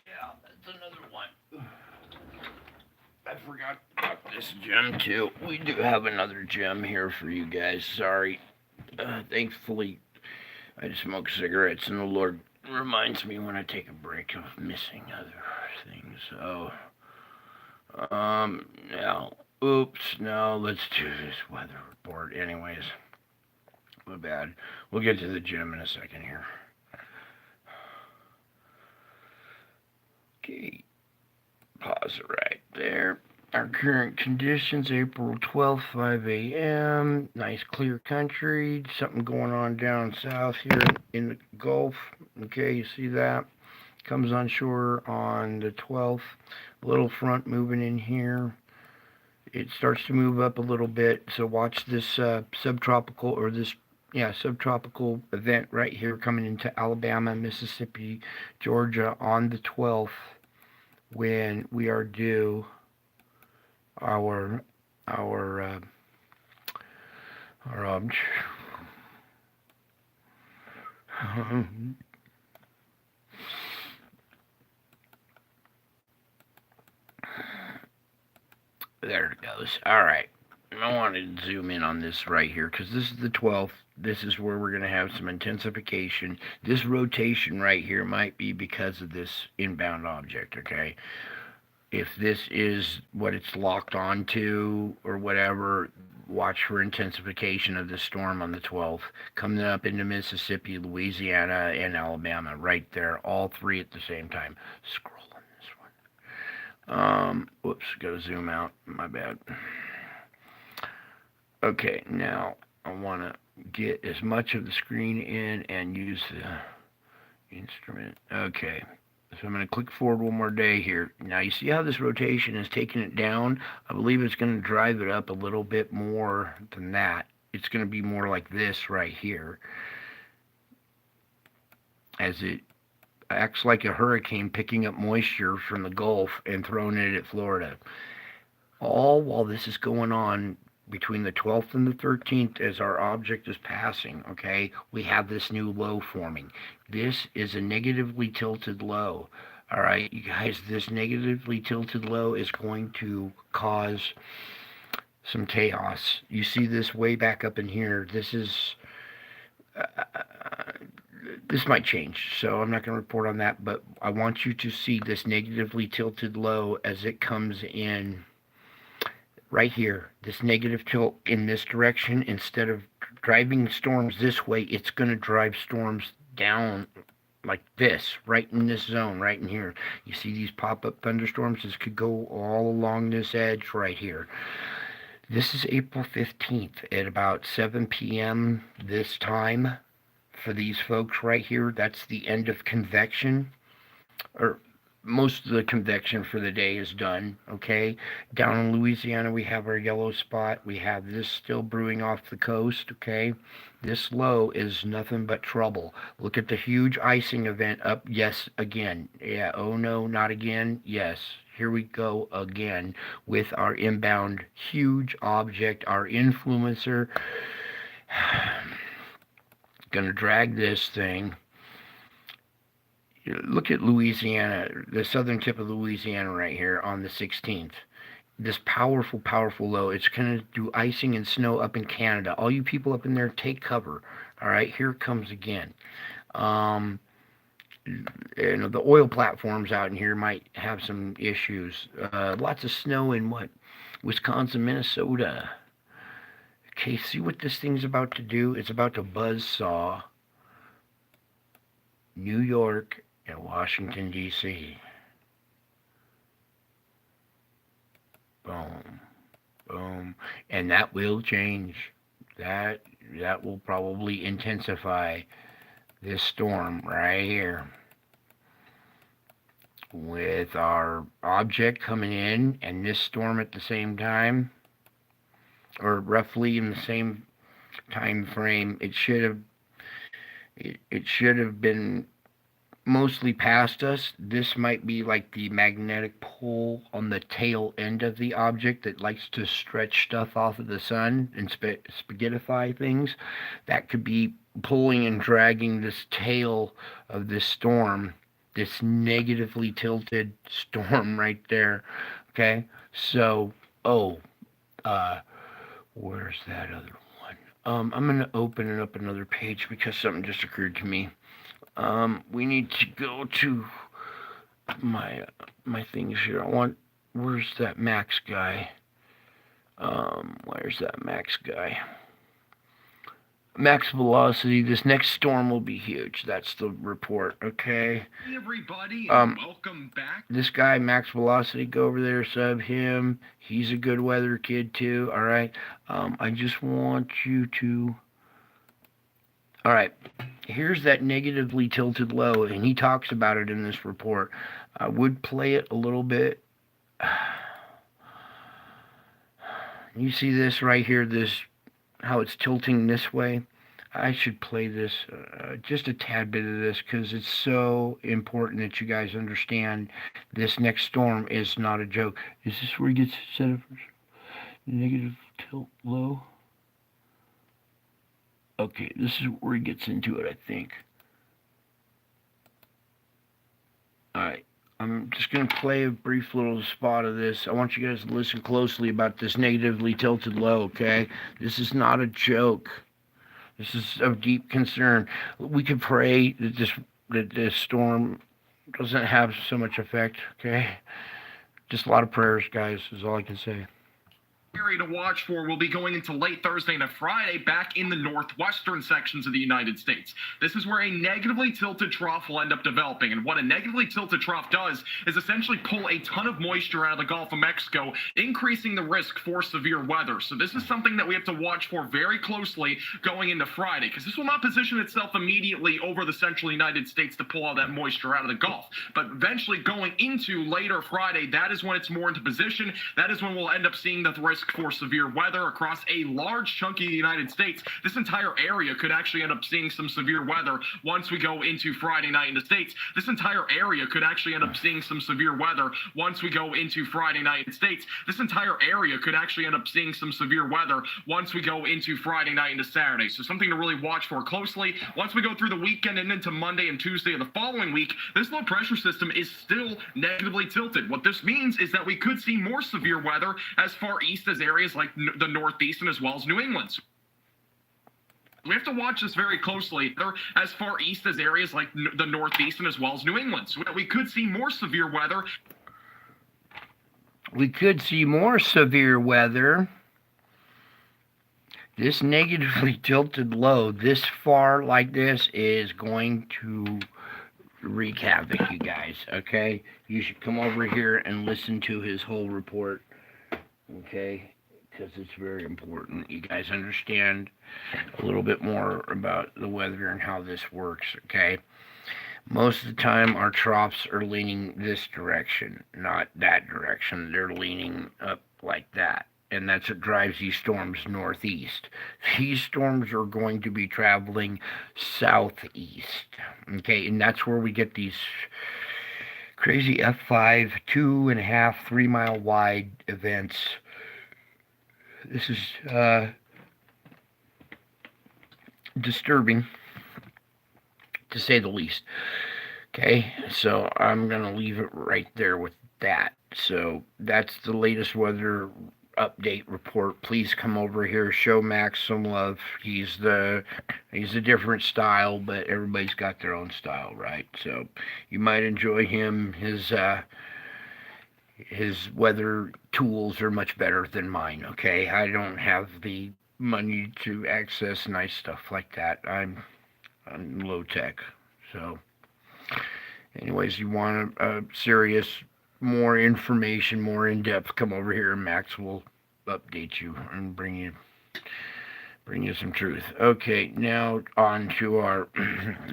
[SPEAKER 1] Yeah, that's another one. I forgot about this gem too. We do have another gem here for you guys. Sorry. Thankfully, I smoke cigarettes, and the Lord reminds me when I take a break of missing other things. So, now, oops, no, let's do this weather report. Anyways, my bad. We'll get to the gym in a second here. Okay, pause it right there. Our current conditions, April 12th, 5 a.m. Nice clear country. Something going on down south here in the Gulf. Okay, you see that? Comes on shore on the 12th. Little front moving in here. It starts to move up a little bit, so watch this subtropical event right here coming into Alabama, Mississippi, Georgia on the 12th, when we are due our there it goes. All right. I want to zoom in on this right here because this is the 12th. This is where we're going to have some intensification. This rotation right here might be because of this inbound object, okay? If this is what it's locked onto or whatever, watch for intensification of the storm on the 12th. Coming up into Mississippi, Louisiana, and Alabama right there. All three at the same time. Scroll on this one. Whoops, gotta zoom out. My bad. Okay, now I want to get as much of the screen in and use the instrument. Okay, so I'm going to click forward one more day here. Now you see how this rotation is taking it down? I believe it's going to drive it up a little bit more than that. It's going to be more like this right here, as it acts like a hurricane picking up moisture from the Gulf and throwing it at Florida. All while this is going on, between the 12th and the 13th, as our object is passing, okay, we have this new low forming. This is a negatively tilted low. All right, you guys, this negatively tilted low is going to cause some chaos. You see this way back up in here. This is this might change, so I'm not going to report on that, but I want you to see this negatively tilted low as it comes in right here, this negative tilt in this direction. Instead of driving storms this way, it's going to drive storms down like this, right in this zone, right in here. You see these pop-up thunderstorms? This could go all along this edge right here. This is April 15th at about 7 p.m. this time for these folks right here. That's the end of convection, or most of the convection for the day is done, okay? Down in Louisiana, we have our yellow spot. We have this still brewing off the coast, okay? This low is nothing but trouble. Look at the huge icing event up. Yes, again. Yeah, oh no, not again. Yes, here we go again with our inbound huge object, our influencer. Gonna drag this thing. Look at Louisiana, the southern tip of Louisiana right here on the 16th. This powerful, powerful low. It's going to do icing and snow up in Canada. All you people up in there, take cover. All right, here it comes again. The oil platforms out in here might have some issues. Lots of snow in what? Wisconsin, Minnesota. Okay, see what this thing's about to do? It's about to buzzsaw New York and Washington, D.C. Boom. Boom. And that will change. That will probably intensify this storm right here. With our object coming in and this storm at the same time, or roughly in the same time frame, it should have been mostly past us. This might be like the magnetic pole on the tail end of the object that likes to stretch stuff off of the sun and spaghettify things. That could be pulling and dragging this tail of this storm, this negatively tilted storm right there. Okay, so where's that other one? I'm gonna open it up another page because something just occurred to me. We need to go to my things here. Where's that Max guy? Where's that Max guy? Max velocity. This next storm will be huge. That's the report. Okay.
[SPEAKER 3] Hey everybody, and welcome back.
[SPEAKER 1] This guy, Max Velocity, go over there, sub him. He's a good weather kid too. All right. I just want you to. All right. Here's that negatively tilted low, and he talks about it in this report. I would play it a little bit. You see this right here, how it's tilting this way. I should play this, just a tad bit of this, because it's so important that you guys understand this next storm is not a joke. Is this where he gets set up for negative tilt low? Okay, this is where he gets into it, I think. Alright, I'm just going to play a brief little spot of this. I want you guys to listen closely about this negatively tilted low, okay? This is not a joke. This is of deep concern. We could pray that this storm doesn't have so much effect, okay? Just a lot of prayers, guys, is all I can say.
[SPEAKER 3] Area to watch for will be going into late Thursday and Friday back in the northwestern sections of the United States. This is where a negatively tilted trough will end up developing. And what a negatively tilted trough does is essentially pull a ton of moisture out of the Gulf of Mexico, increasing the risk for severe weather. So this is something that we have to watch for very closely going into Friday, because this will not position itself immediately over the central United States to pull all that moisture out of the Gulf. But eventually going into later Friday, that is when it's more into position. That is when we'll end up seeing the risk for severe weather across a large chunk of the United States. This entire area could actually end up seeing some severe weather once we go into Friday night in the States. This entire area could actually end up seeing some severe weather once we go into Friday night in the States. This entire area could actually end up seeing some severe weather once we go into Friday night into Saturday. So something to really watch for closely. Once we go through the weekend and into Monday and Tuesday of the following week, this low pressure system is still negatively tilted. What this means is that we could see more severe weather as far east as areas like the Northeast and as well as New England. We have to watch this very closely. They're as far east as areas like the Northeast and as well as New England. So we could see more severe weather.
[SPEAKER 1] We could see more severe weather. This negatively tilted low this far like this is going to wreak havoc, you guys, okay? You should come over here and listen to his whole report. Okay, because it's very important you guys understand a little bit more about the weather and how this works, okay? Most of the time our troughs are leaning this direction, not that direction. They're leaning up like that, and that's what drives these storms northeast. These storms are going to be traveling southeast, okay? And that's where we get these crazy F5, 2.5, 3 mile wide events. This is disturbing, to say the least. Okay, so I'm going to leave it right there with that. So that's the latest weather update report, please come over here, show Max some love. He's a different style, but everybody's got their own style, right? So you might enjoy him. His weather tools are much better than mine, okay? I don't have the money to access nice stuff like that. I'm low tech. So anyways, you want a serious, more information, more in depth, come over here and Max will update you and bring you some truth. Okay, now on to our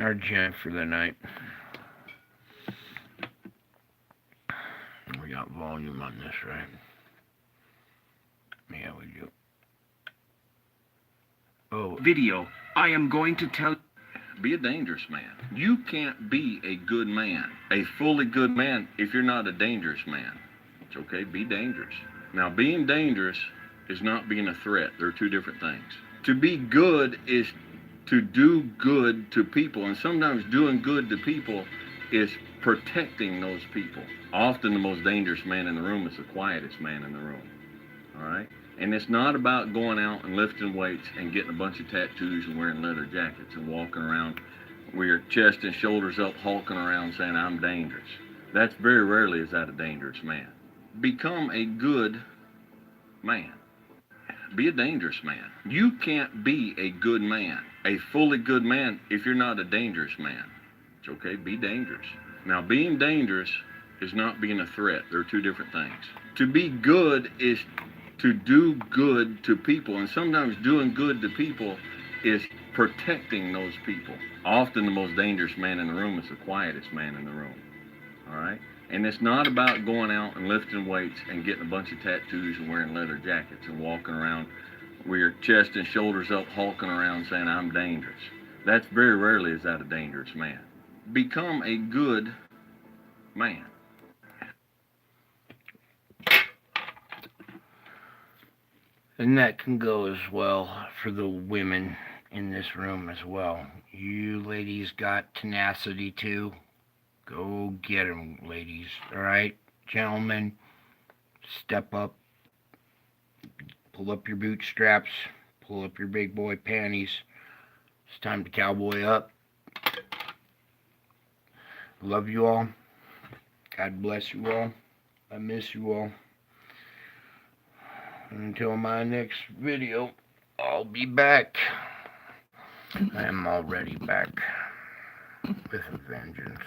[SPEAKER 1] our gem for the night. We got volume on this, right? Yeah, we do. Oh,
[SPEAKER 4] Video. I am going to tell.
[SPEAKER 5] Be a dangerous man. You can't be a good man, a fully good man, if you're not a dangerous man. It's okay, be dangerous. Now, being dangerous is not being a threat. They're two different things. To be good is to do good to people, and sometimes doing good to people is protecting those people. Often the most dangerous man in the room is the quietest man in the room. All right? And it's not about going out and lifting weights and getting a bunch of tattoos and wearing leather jackets and walking around with your chest and shoulders up, hulking around saying, I'm dangerous. That's very rarely is that a dangerous man. Become a good man. Be a dangerous man. You can't be a good man, a fully good man, if you're not a dangerous man. It's okay, be dangerous. Now, being dangerous is not being a threat. They're two different things. To be good is to do good to people, and sometimes doing good to people is protecting those people. Often the most dangerous man in the room is the quietest man in the room. All right? And it's not about going out and lifting weights and getting a bunch of tattoos and wearing leather jackets and walking around with your chest and shoulders up, hulking around saying, I'm dangerous. That's very rarely is that a dangerous man. Become a good man.
[SPEAKER 1] and that can go as well for the women in this room as well. You ladies got tenacity too. Go get 'em, ladies. All right, gentlemen, step up. Pull up your bootstraps. Pull up your big boy panties. It's time to cowboy up. Love you all. God bless you all. I miss you all. Until my next video, I'll be back. I am already back with a vengeance.